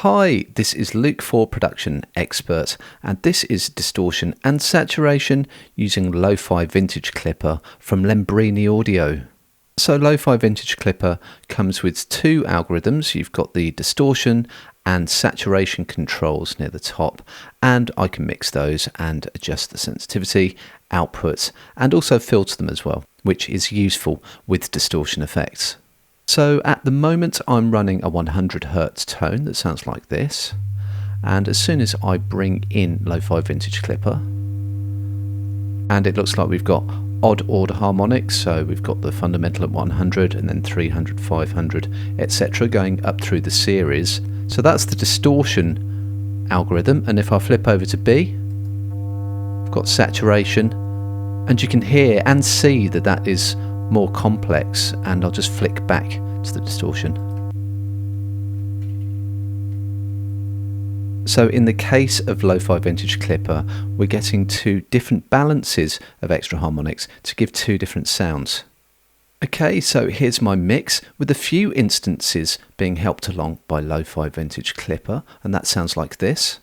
Hi, this is Luke for Production Expert, and this is distortion and saturation using Lofi Vintage Clipper from Nembrini Audio. So Lofi Vintage Clipper comes with two algorithms. You've got the distortion and saturation controls near the top, and I can mix those and adjust the sensitivity, outputs, and also filter them as well, which is useful with distortion effects. So at the moment I'm running a 100 Hz tone that sounds like this, and as soon as I bring in Lofi Vintage Clipper, and it looks like we've got odd order harmonics, so we've got the fundamental at 100 and then 300, 500, etc. going up through the series. So that's the distortion algorithm, and if I flip over to B, I've got saturation, and you can hear and see that that is more complex, and I'll just flick back to the distortion. So in the case of Lofi Vintage Clipper, we're getting two different balances of extra harmonics to give two different sounds. Okay, so here's my mix with a few instances being helped along by Lofi Vintage Clipper, and that sounds like this.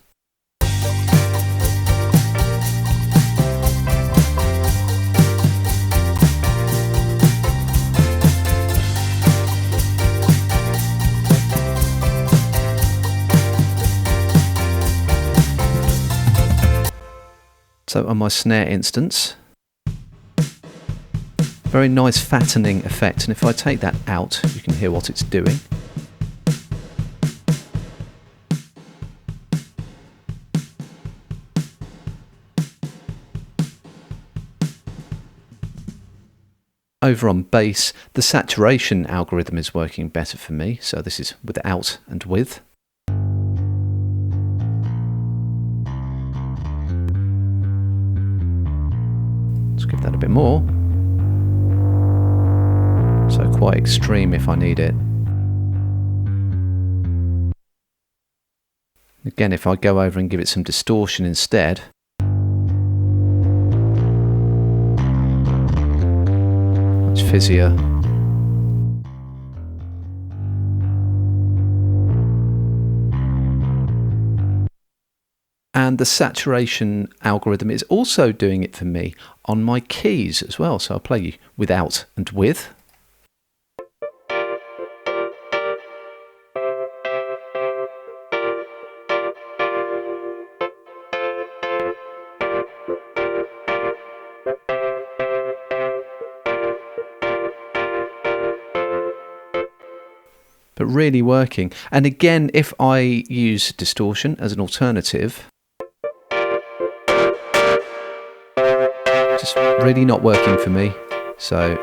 So on my snare instance, very nice fattening effect, and if I take that out you can hear what it's doing. Over on bass, the saturation algorithm is working better for me, so this is without and with. Let's give that a bit more. So quite extreme if I need it. Again, if I go over and give it some distortion instead, much fizzier. And the saturation algorithm is also doing it for me on my keys as well. So I'll play you without and with. But really working. And again, if I use distortion as an alternative, just really not working for me. So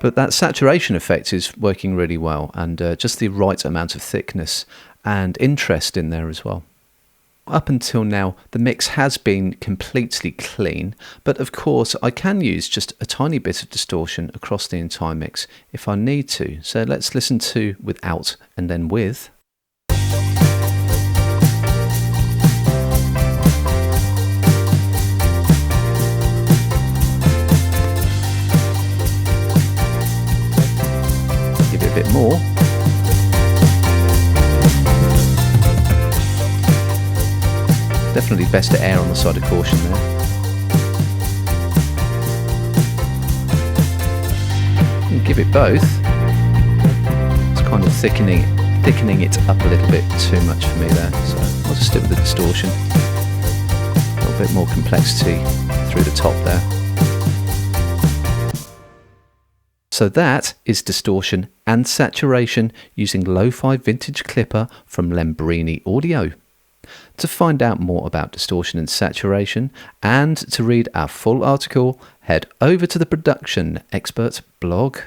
but that saturation effect is working really well, and just the right amount of thickness and interest in there as well. Up until now, the mix has been completely clean, but of course I can use just a tiny bit of distortion across the entire mix if I need to. So let's listen to without and then with. Give it a bit more. Definitely best to err on the side of caution there. And give it both. It's kind of thickening it up a little bit too much for me there, so I'll just stick with the distortion. A little bit more complexity through the top there. So that is distortion and saturation using Lofi Vintage Clipper from Nembrini Audio. To find out more about distortion and saturation and to read our full article, head over to the Production Expert blog.